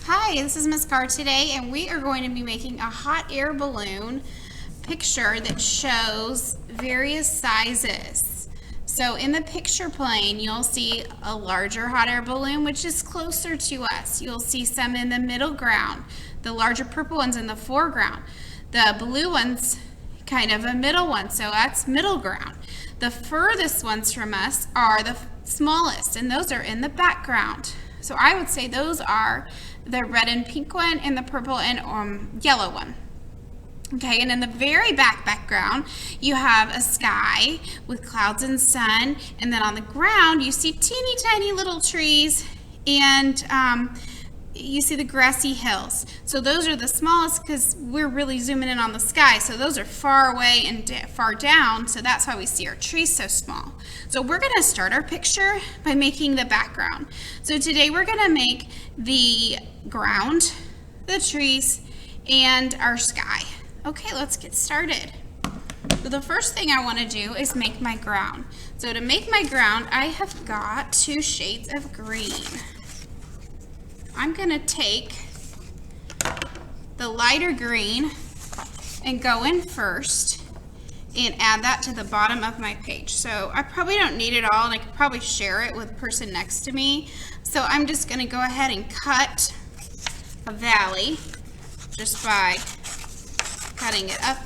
Hi, this is Miss Carr today, and we are going to be making a hot air balloon picture that shows various sizes. So in the picture plane, you'll see a larger hot air balloon, which is closer to us. You'll see some in the middle ground, the larger purple ones in the foreground. The blue ones, kind of a middle one, so that's middle ground. The furthest ones from us are the smallest, and those are in the background. So I would say those are the red and pink one and the purple and yellow one. Okay, and in the very background, you have a sky with clouds and sun, and then on the ground, you see teeny tiny little trees, and you see the grassy hills. So those are the smallest because we're really zooming in on the sky. So those are far away and far down. So that's why we see our trees so small. So we're going to start our picture by making the background. So today we're going to make the ground, the trees, and our sky. Okay, let's get started. So the first thing I want to do is make my ground. So to make my ground, I have got 2 shades of green. I'm going to take the lighter green and go in first and add that to the bottom of my page. So I probably don't need it all, and I could probably share it with the person next to me. So I'm just going to go ahead and cut a valley just by cutting it up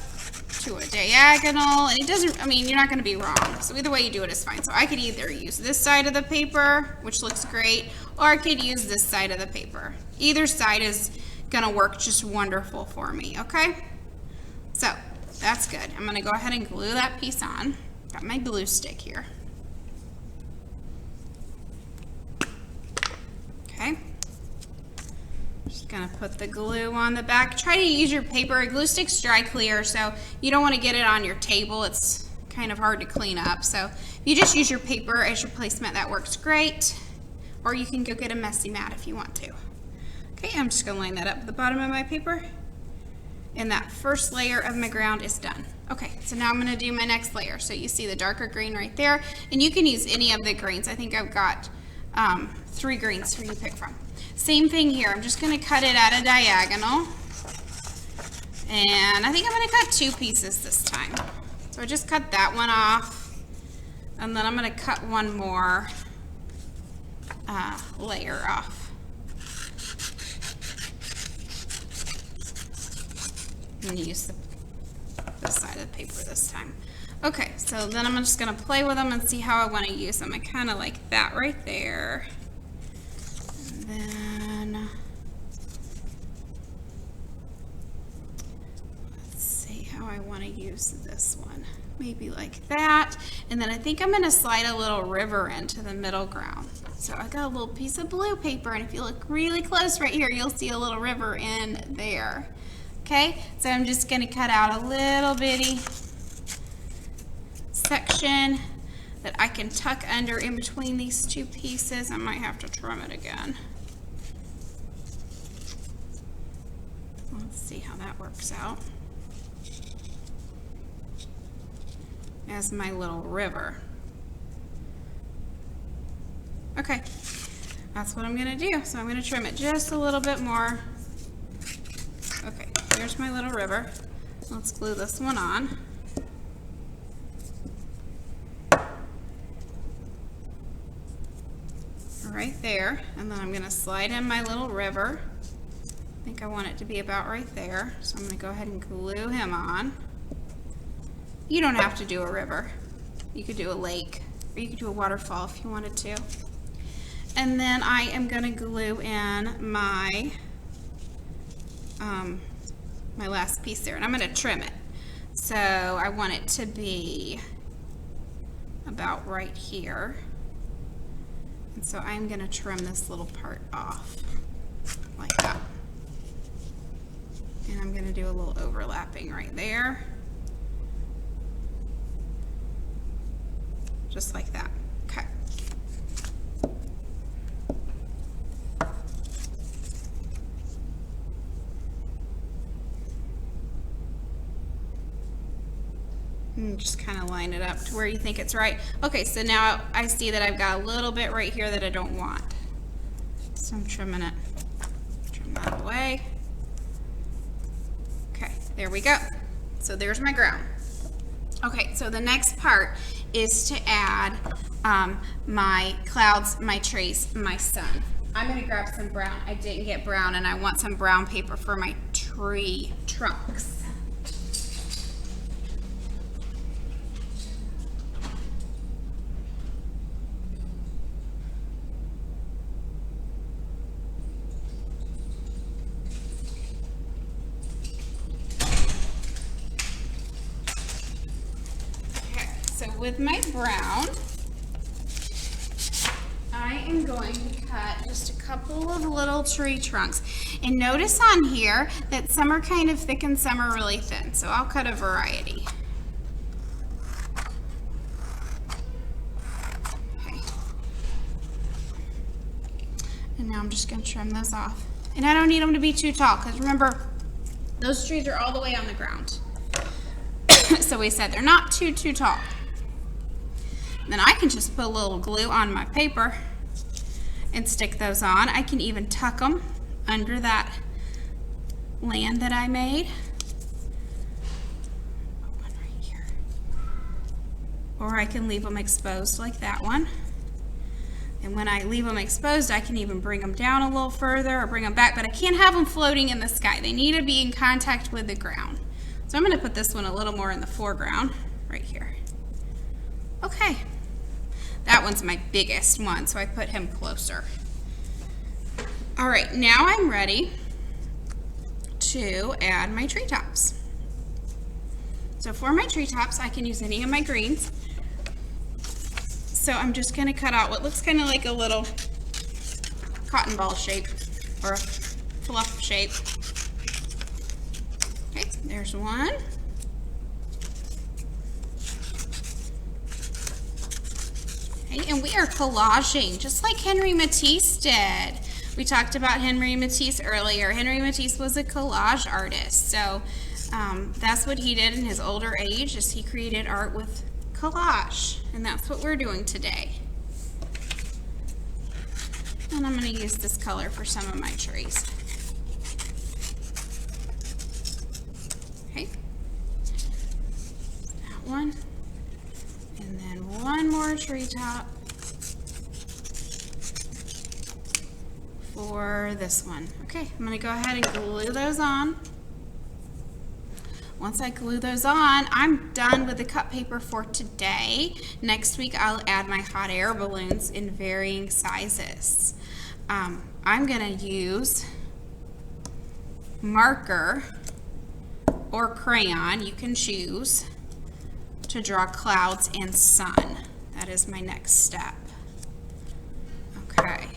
to a diagonal. And it doesn't, you're not going to be wrong. So either way you do it is fine. So I could either use this side of the paper, which looks great, or I could use this side of the paper. Either side is going to work just wonderful for me, okay? So that's good. I'm going to go ahead and glue that piece on. Got my glue stick here. Okay. Just going to put the glue on the back. Try to use your paper. A glue stick's dry clear, so you don't want to get it on your table. It's kind of hard to clean up. So if you just use your paper as your placement, that works great. Or you can go get a messy mat if you want to. Okay, I'm just going to line that up at the bottom of my paper. And that first layer of my ground is done. Okay, so now I'm going to do my next layer. So you see the darker green right there. And you can use any of the greens. I think I've got 3 greens for you to pick from. Same thing here. I'm just going to cut it at a diagonal. And I think I'm going to cut 2 pieces this time. So I just cut that one off. And then I'm going to cut one more layer off. I'm going to use this side of the paper this time. Okay, so then I'm just going to play with them and see how I want to use them. I kind of like that right there. And then let's see how I want to use this one. Maybe like that. And then I think I'm going to slide a little river into the middle ground. So I got a little piece of blue paper, and if you look really close right here, you'll see a little river in there. Okay, so I'm just going to cut out a little bitty section that I can tuck under in between these 2 pieces. I might have to trim it again. Let's see how that works out. As my little river. Okay, that's what I'm going to do. So I'm going to trim it just a little bit more. Okay, here's my little river. Let's glue this one on. Right there, and then I'm going to slide in my little river. I think I want it to be about right there, so I'm going to go ahead and glue him on. You don't have to do a river. You could do a lake, or you could do a waterfall if you wanted to. And then I am going to glue in my my last piece there, and I'm going to trim it. So I want it to be about right here. And so I'm going to trim this little part off like that. And I'm going to do a little overlapping right there. Just like that. Okay. And just kind of line it up to where you think it's right. Okay, so now I see that I've got a little bit right here that I don't want. So I'm trimming it Out of the way. Okay, there we go. So there's my ground. Okay, so the next part is to add my clouds, my trees, my sun. I'm going to grab some brown. I didn't get brown, and I want some brown paper for my tree trunks. So with my brown, I am going to cut just a couple of little tree trunks. And notice on here that some are kind of thick and some are really thin. So I'll cut a variety. Okay. And now I'm just going to trim those off. And I don't need them to be too tall because remember, those trees are all the way on the ground. So we said they're not too tall. Then I can just put a little glue on my paper and stick those on. I can even tuck them under that land that I made. One right here. Or I can leave them exposed like that one. And when I leave them exposed, I can even bring them down a little further or bring them back, but I can't have them floating in the sky. They need to be in contact with the ground. So I'm going to put this one a little more in the foreground right here. Okay. That one's my biggest one, so I put him closer. All right, now I'm ready to add my treetops. So for my treetops, I can use any of my greens. So I'm just gonna cut out what looks kind of like a little cotton ball shape or a fluff shape. Okay, there's one. And we are collaging, just like Henry Matisse did. We talked about Henry Matisse earlier. Henry Matisse was a collage artist, so that's what he did in his older age, is he created art with collage, and that's what we're doing today. And I'm going to use this color for some of my trees. Okay, that one. And then one more treetop for this one. Okay, I'm going to go ahead and glue those on. Once I glue those on, I'm done with the cut paper for today. Next week, I'll add my hot air balloons in varying sizes. I'm going to use marker or crayon, you can choose, to draw clouds and sun. That is my next step. Okay,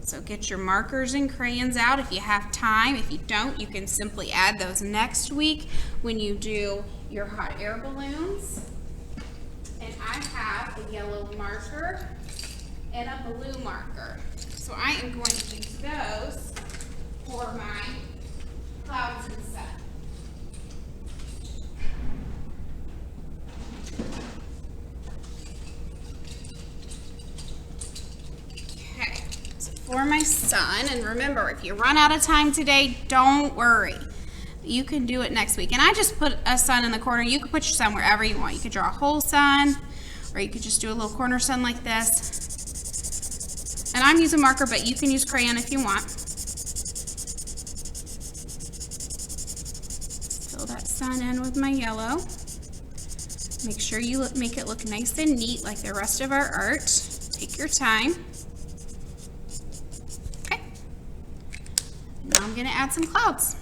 so get your markers and crayons out if you have time. If you don't, you can simply add those next week when you do your hot air balloons. And I have a yellow marker and a blue marker. So I am going to use those for my clouds and sun. Okay, so for my sun, and remember, if you run out of time today, don't worry. You can do it next week. And I just put a sun in the corner. You can put your sun wherever you want. You could draw a whole sun, or you could just do a little corner sun like this. And I'm using marker, but you can use crayon if you want. Fill that sun in with my yellow. Make sure you make it look nice and neat like the rest of our art. Take your time. Okay. Now I'm going to add some clouds.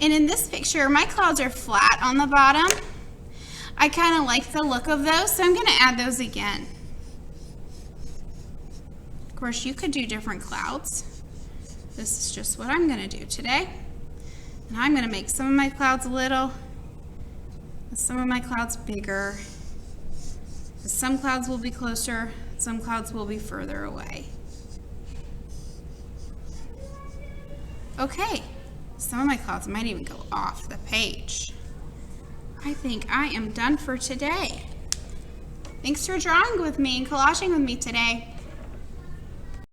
And in this picture, my clouds are flat on the bottom. I kind of like the look of those, so I'm going to add those again. Of course, you could do different clouds. This is just what I'm going to do today. And I'm going to make some of my clouds little, some of my clouds bigger. Some clouds will be closer, some clouds will be further away. Okay, some of my clouds might even go off the page. I think I am done for today. Thanks for drawing with me and collaging with me today.